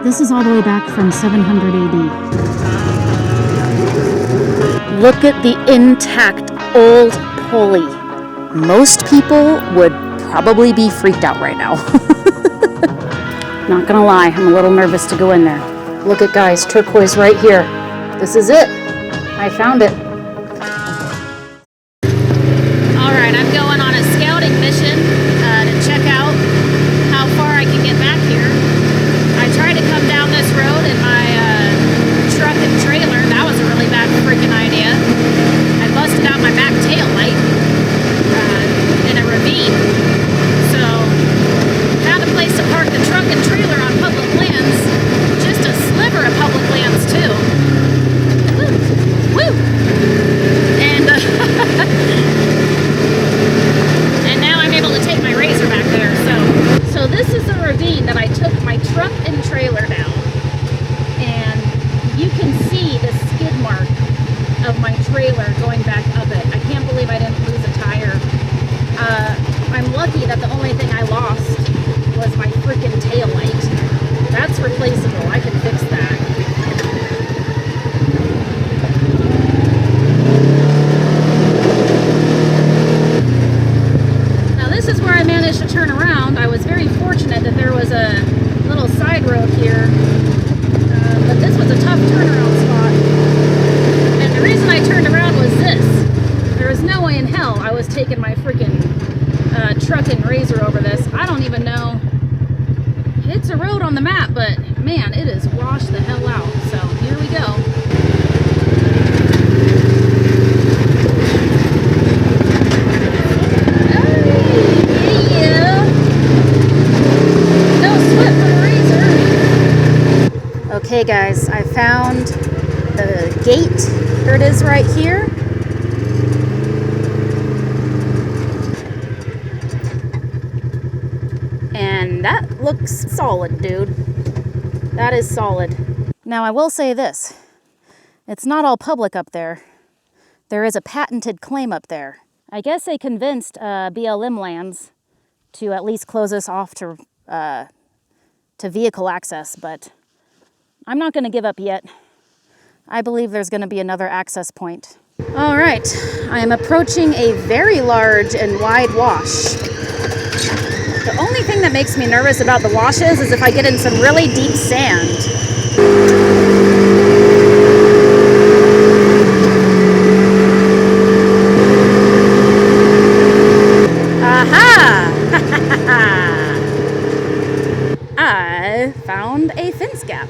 This is all the way back from 700 AD. Look at the intact old pulley. Most people would probably be freaked out right now. Not gonna lie, I'm a little nervous to go in there. Look at guys, turquoise right here. This is it. I found it. Alright, I'm going on a scouting mission to check out how far I can get back here. I tried to come down this road in my truck and trailer. That was a really bad freaking idea. I busted out my back tail light in a ravine. So, found a place to park the truck and trailer on public lands. Just a sliver of public lands too. Woo! Woo! And and now I'm able to take my razor back there. So this is the ravine that I took my truck and trailer down. And you can see the skid mark of my trailer going back up it. I can't believe I didn't lose a tire. I'm lucky that the only thing I lost was my freaking tail light. That's replaceable. I can fix that. Now this is where I managed to turn around. I was very fortunate that there was a little side road here. But this was a tough turnaround spot. And the reason I turned around was this. There was no way in hell I was taking my freaking truck and razor over this. I don't even know. It's a road on the map, but man, it is washed the hell out. So here we go. Yeah. No sweat for the razor. Okay guys, I found the gate. Here it is right here. And that looks solid, dude. That is solid. Now I will say this. It's not all public up there. There is a patented claim up there. I guess they convinced BLM lands to at least close us off to vehicle access, but I'm not gonna give up yet. I believe there's gonna be another access point. All right, I am approaching a very large and wide wash. The only thing that makes me nervous about the washes is if I get in some really deep sand. Aha! I found a fence gap.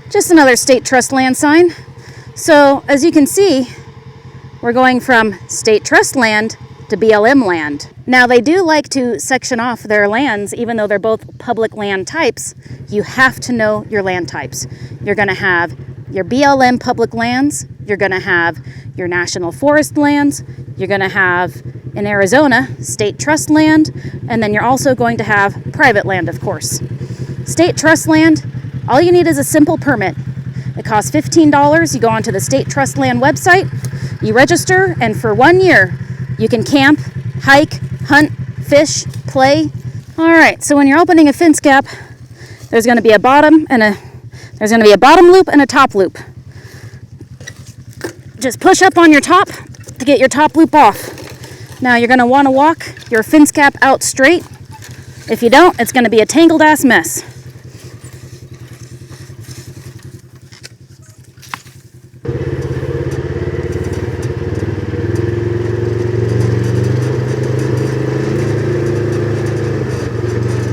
Just another state trust land sign. So, as you can see, we're going from state trust land to BLM land. Now they do like to section off their lands, even though they're both public land types. You have to know your land types. You're gonna have your BLM public lands, you're gonna have your national forest lands, you're gonna have, in Arizona, state trust land, and then you're also going to have private land, of course. State trust land, all you need is a simple permit. It costs $15. You go onto the state trust land website, you register, and for 1 year, you can camp, hike, hunt, fish, play. All right, so when you're opening a fence gap, there's going to be a bottom loop and a top loop. Just push up on your top to get your top loop off. Now you're going to want to walk your fence gap out straight. If you don't, it's going to be a tangled ass mess.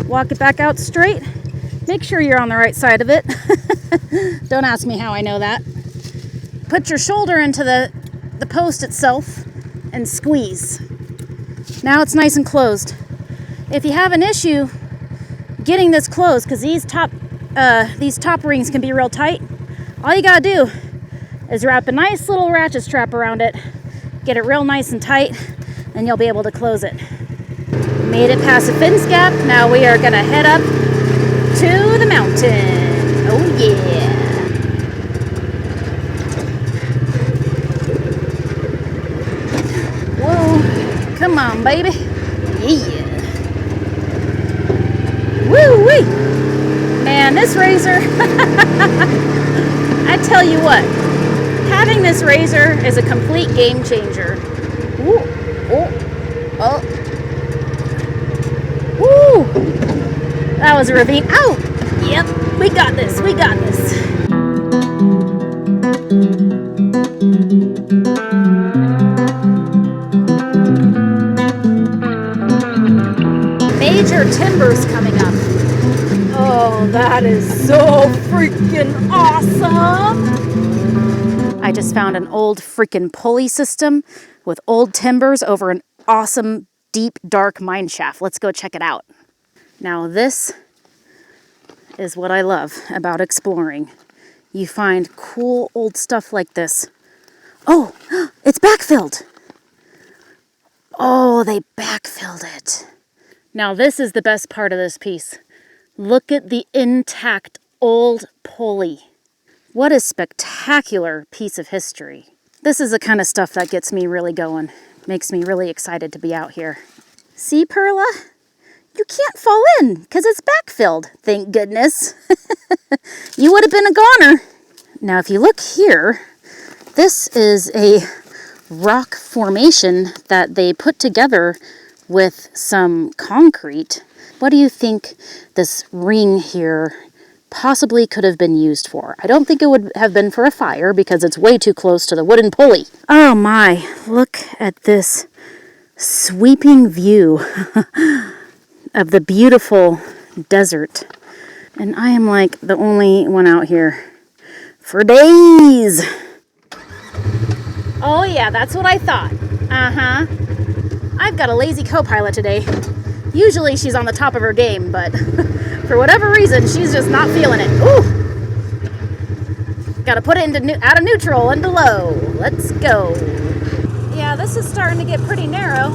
Walk it back out straight. Make sure you're on the right side of it. Don't ask me how I know that. Put your shoulder into the post itself and squeeze. Now it's nice and closed. If you have an issue getting this closed, because these top rings can be real tight, all you gotta do is wrap a nice little ratchet strap around it, get it real nice and tight, and you'll be able to close it. Made it past the fence gap. Now we are gonna head up to the mountain. Oh yeah. Whoa, come on baby. Yeah. Woo wee. Man, this razor, I tell you what, having this razor is a complete game changer. Ooh, oh. Woo! That was a ravine. Ow! Yep, we got this, we got this. Major timbers coming up. Oh, that is so freaking awesome! I just found an old freaking pulley system with old timbers over an awesome, deep, dark mine shaft. Let's go check it out. Now this is what I love about exploring. You find cool old stuff like this. Oh, it's backfilled. Oh, they backfilled it. Now this is the best part of this piece. Look at the intact old pulley. What a spectacular piece of history. This is the kind of stuff that gets me really going. Makes me really excited to be out here. See, Perla? You can't fall in because it's backfilled, thank goodness. You would have been a goner. Now, if you look here, this is a rock formation that they put together with some concrete. What do you think this ring here possibly could have been used for? I don't think it would have been for a fire because it's way too close to the wooden pulley. Oh my, look at this sweeping view of the beautiful desert. And I am like the only one out here for days. Oh yeah, that's what I thought. Uh-huh. I've got a lazy co-pilot today. Usually she's on the top of her game, but for whatever reason, she's just not feeling it. Ooh! Gotta put it into out of neutral into low. Let's go. Yeah, this is starting to get pretty narrow.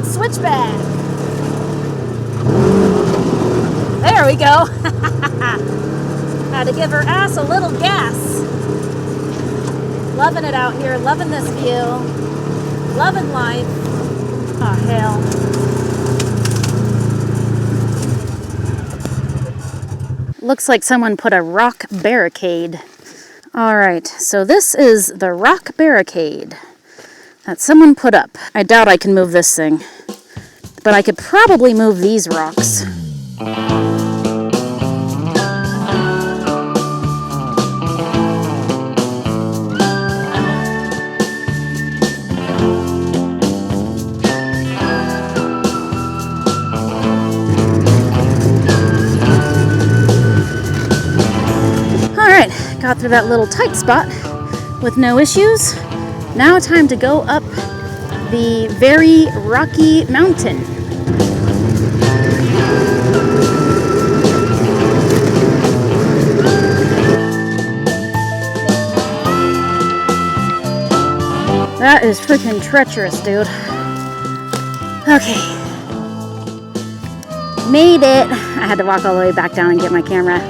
Switchback. There we go. Had to give her ass a little gas. Loving it out here, loving this view, loving life. Oh, hell. Looks like someone put a rock barricade. All right, so this is the rock barricade that someone put up. I doubt I can move this thing, but I could probably move these rocks. Got through that little tight spot with no issues. Now time to go up the very rocky mountain. That is freaking treacherous, dude. Okay. Made it. I had to walk all the way back down and get my camera.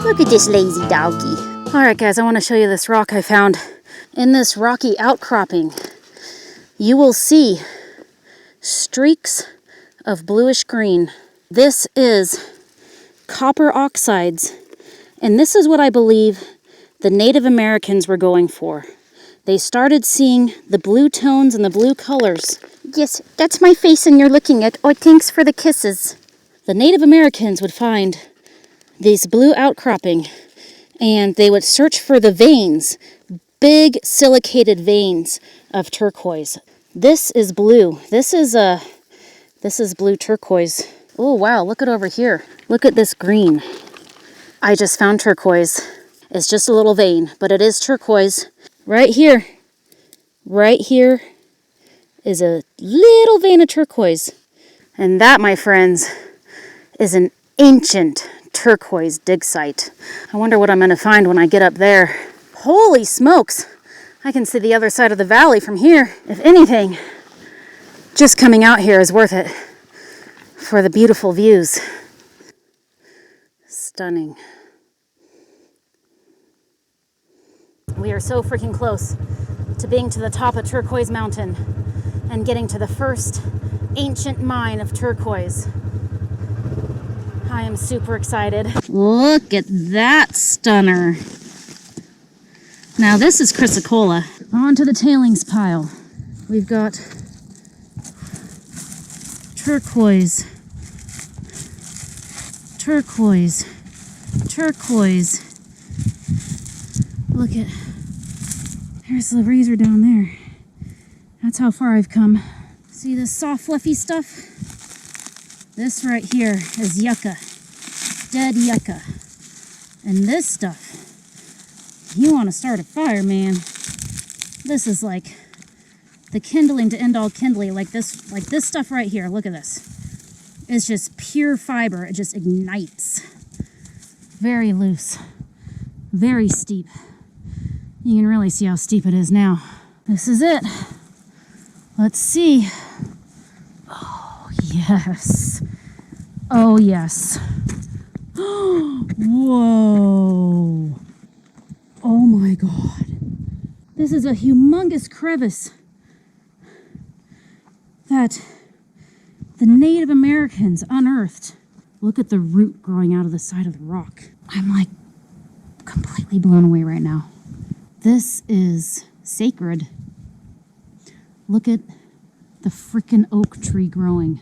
Look at this lazy doggy. Alright guys, I want to show you this rock I found. In this rocky outcropping, you will see streaks of bluish green. This is copper oxides, and this is what I believe the Native Americans were going for. They started seeing the blue tones and the blue colors. Yes, that's my face and you're looking at. Oh, thanks for the kisses. The Native Americans would find this blue outcropping, and they would search for the veins, big silicated veins of turquoise. This is blue. This is blue turquoise. Oh wow, look at over here. Look at this green. I just found turquoise. It's just a little vein, but it is turquoise. Right here is a little vein of turquoise. And that, my friends, is an ancient turquoise dig site. I wonder what I'm going to find when I get up there. Holy smokes! I can see the other side of the valley from here. If anything, just coming out here is worth it for the beautiful views. Stunning. We are so freaking close to being to the top of Turquoise Mountain and getting to the first ancient mine of turquoise. I am super excited. Look at that stunner. Now this is chrysocolla. On to the tailings pile. We've got turquoise, turquoise, turquoise. Look at, there's the razor down there. That's how far I've come. See this soft fluffy stuff? This right here is yucca, dead yucca. And this stuff, you want to start a fire, man. This is like the kindling to end all kindling, like this stuff right here. Look at this. It's just pure fiber. It just ignites. Very loose, very steep. You can really see how steep it is now. This is it. Let's see. Oh, yes. Oh, yes. Whoa. Oh my God. This is a humongous crevice that the Native Americans unearthed. Look at the root growing out of the side of the rock. I'm like completely blown away right now. This is sacred. Look at the freaking oak tree growing.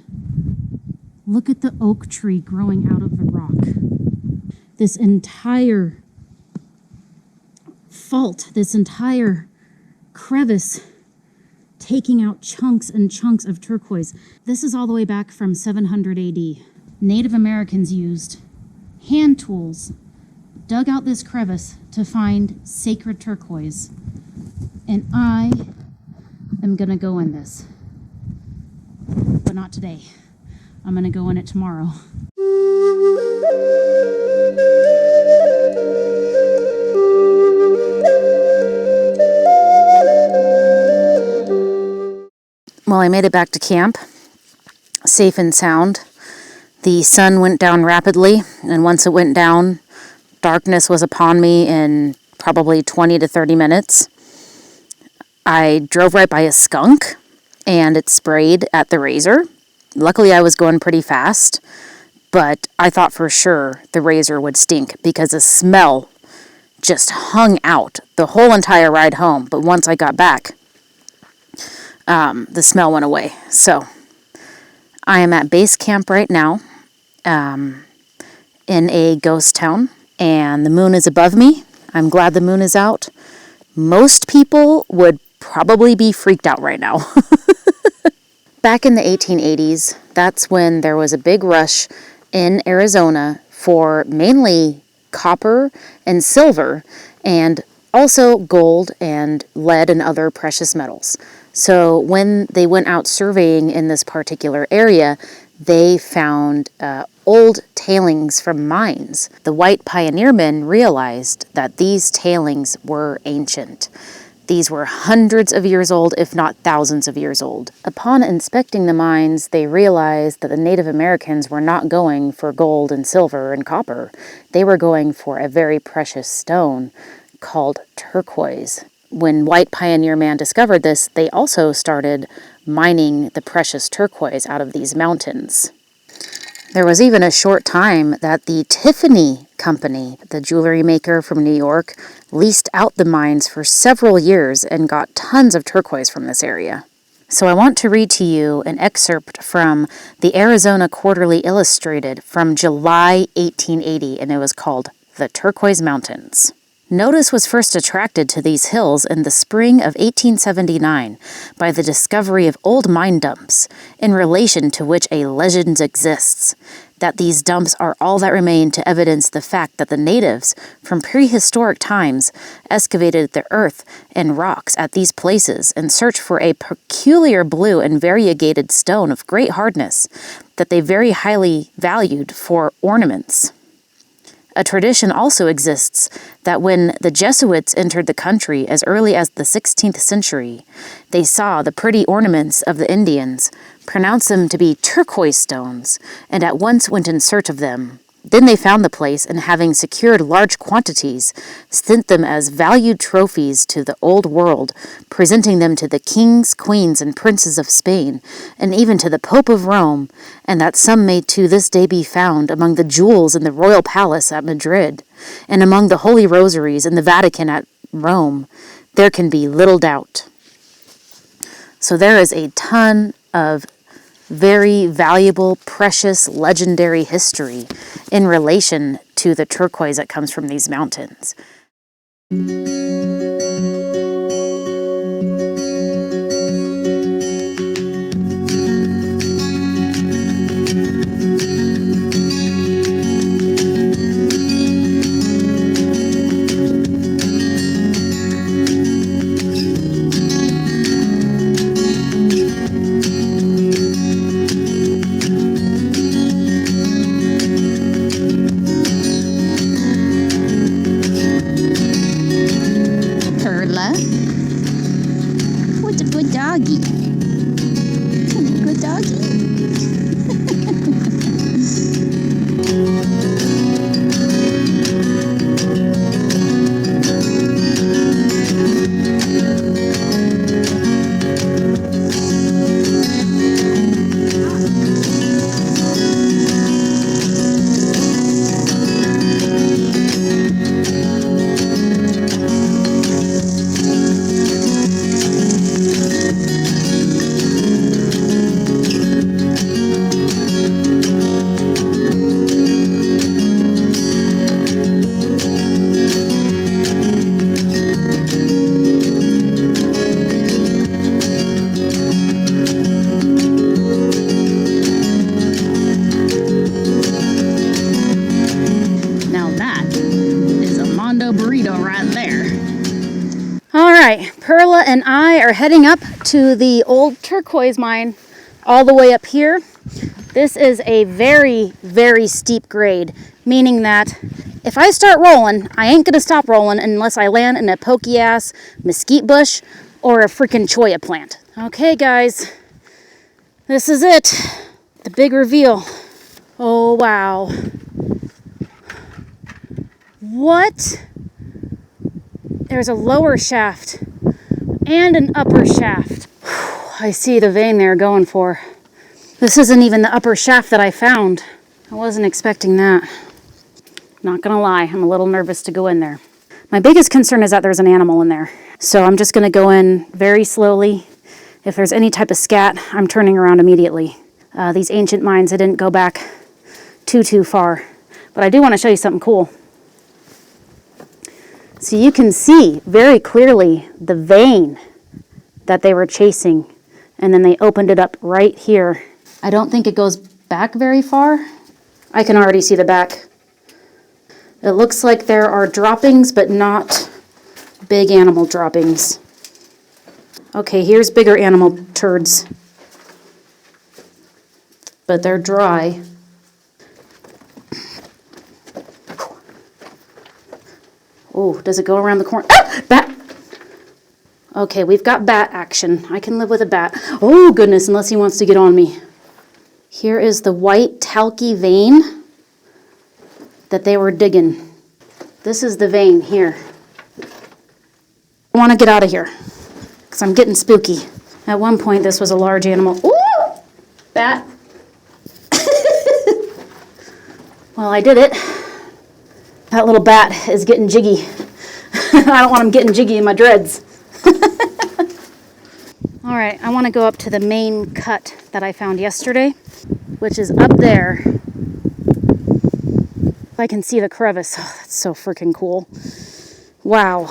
Look at the oak tree growing out of the rock. This entire fault, this entire crevice, taking out chunks and chunks of turquoise. This is all the way back from 700 AD. Native Americans used hand tools, dug out this crevice to find sacred turquoise. And I am gonna go in this. But not today. I'm gonna go in it tomorrow. Well, I made it back to camp, safe and sound. The sun went down rapidly, and once it went down, darkness was upon me in probably 20 to 30 minutes. I drove right by a skunk, and it sprayed at the razor. Luckily, I was going pretty fast, but I thought for sure the razor would stink because the smell just hung out the whole entire ride home. But once I got back, the smell went away. So I am at base camp right now in a ghost town, and the moon is above me. I'm glad the moon is out. Most people would probably be freaked out right now. Back in the 1880s, that's when there was a big rush in Arizona for mainly copper and silver, and also gold and lead and other precious metals. So when they went out surveying in this particular area, they found old tailings from mines. The white pioneermen realized that these tailings were ancient. These were hundreds of years old, if not thousands of years old. Upon inspecting the mines, they realized that the Native Americans were not going for gold and silver and copper. They were going for a very precious stone called turquoise. When white pioneer man discovered this, they also started mining the precious turquoise out of these mountains. There was even a short time that the Tiffany company, the jewelry maker from New York, leased out the mines for several years and got tons of turquoise from this area. So I want to read to you an excerpt from the Arizona Quarterly Illustrated from July 1880, and it was called The Turquoise Mountains. Notice was first attracted to these hills in the spring of 1879 by the discovery of old mine dumps, in relation to which a legend exists, that these dumps are all that remain to evidence the fact that the natives, from prehistoric times, excavated the earth and rocks at these places in search for a peculiar blue and variegated stone of great hardness, that they very highly valued for ornaments. A tradition also exists that when the Jesuits entered the country as early as the 16th century, they saw the pretty ornaments of the Indians, pronounced them to be turquoise stones, and at once went in search of them. Then they found the place, and having secured large quantities, sent them as valued trophies to the old world, presenting them to the kings, queens, and princes of Spain, and even to the Pope of Rome, and that some may to this day be found among the jewels in the royal palace at Madrid, and among the holy rosaries in the Vatican at Rome, there can be little doubt. So there is a ton of very valuable, precious, legendary history in relation to the turquoise that comes from these mountains. What's a good doggy? Good doggy? Perla and I are heading up to the old turquoise mine all the way up here. This is a very, very steep grade, meaning that if I start rolling, I ain't gonna stop rolling unless I land in a pokey ass mesquite bush or a freaking cholla plant. Okay guys, this is it, the big reveal. Oh wow. What? There's a lower shaft and an upper shaft. I see the vein they're going for. This isn't even the upper shaft that I found. I wasn't expecting that. Not gonna lie, I'm a little nervous to go in there. My biggest concern is that there's an animal in there. So I'm just gonna go in very slowly. If there's any type of scat, I'm turning around immediately. These ancient mines, I didn't go back too far. But I do wanna show you something cool. So you can see very clearly the vein that they were chasing, and then they opened it up right here. I don't think it goes back very far. I can already see the back. It looks like there are droppings, but not big animal droppings. Okay, here's bigger animal turds, but they're dry. Oh, does it go around the corner? Ah! Bat! Okay, we've got bat action. I can live with a bat. Oh, goodness, unless he wants to get on me. Here is the white talky vein that they were digging. This is the vein here. I want to get out of here because I'm getting spooky. At one point, this was a large animal. Ooh! Bat. Well, I did it. That little bat is getting jiggy. I don't want him getting jiggy in my dreads. All right, I want to go up to the main cut that I found yesterday, which is up there. I can see the crevice. Oh, that's so freaking cool. Wow.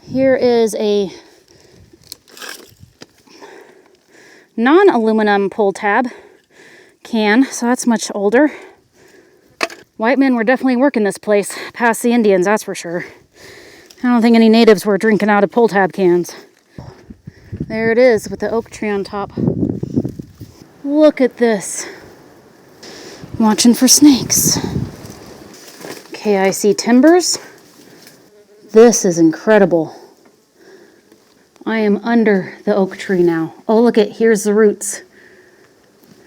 Here is a non-aluminum pull tab can, so that's much older. White men were definitely working this place, past the Indians, that's for sure. I don't think any natives were drinking out of pull tab cans. There it is with the oak tree on top. Look at this. I'm watching for snakes. Okay, I see timbers. This is incredible. I am under the oak tree now. Oh, look at, here's the roots.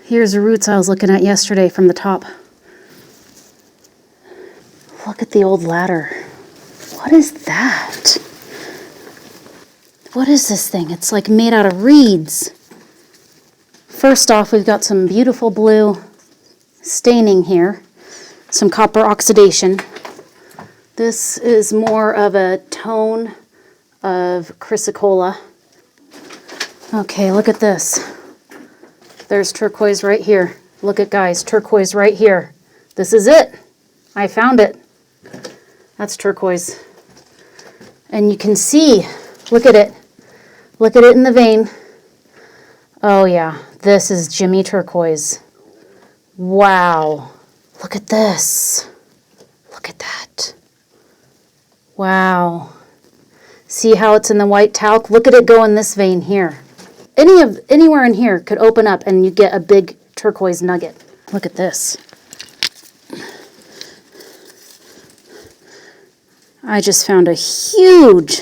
Here's the roots I was looking at yesterday from the top. Look at the old ladder. What is that? What is this thing? It's like made out of reeds. First off, we've got some beautiful blue staining here. Some copper oxidation. This is more of a tone of chrysocolla. Okay, look at this. There's turquoise right here. Look at, guys, turquoise right here. This is it. I found it. That's turquoise. And you can see, look at it. Look at it in the vein. Oh yeah, this is Jimmy turquoise. Wow. Look at this. Look at that. Wow. See how it's in the white talc? Look at it go in this vein here. Anywhere in here could open up and you get a big turquoise nugget. Look at this. I just found a huge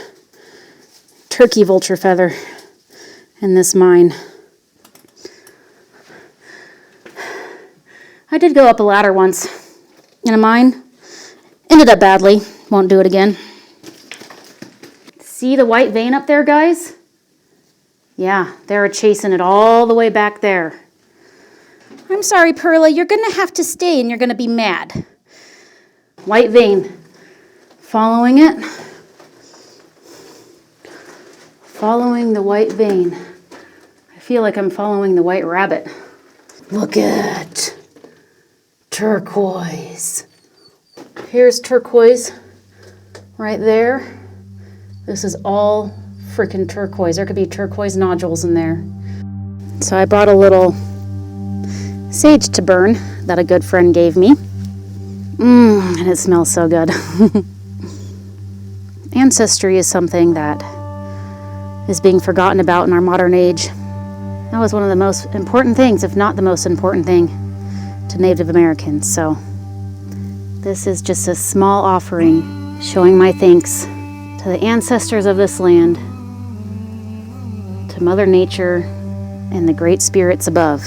turkey vulture feather in this mine. I did go up a ladder once in a mine. Ended up badly. Won't do it again. See the white vein up there, guys? Yeah, they're chasing it all the way back there. I'm sorry, Perla, you're going to have to stay and you're going to be mad. White vein. Following it. Following the white vein. I feel like I'm following the white rabbit. Look at turquoise. Here's turquoise right there. This is all freaking turquoise. There could be turquoise nodules in there. So I brought a little sage to burn that a good friend gave me. And it smells so good. Ancestry is something that is being forgotten about in our modern age. That was one of the most important things, if not the most important thing, to Native Americans. So this is just a small offering showing my thanks to the ancestors of this land, to Mother Nature, and the great spirits above.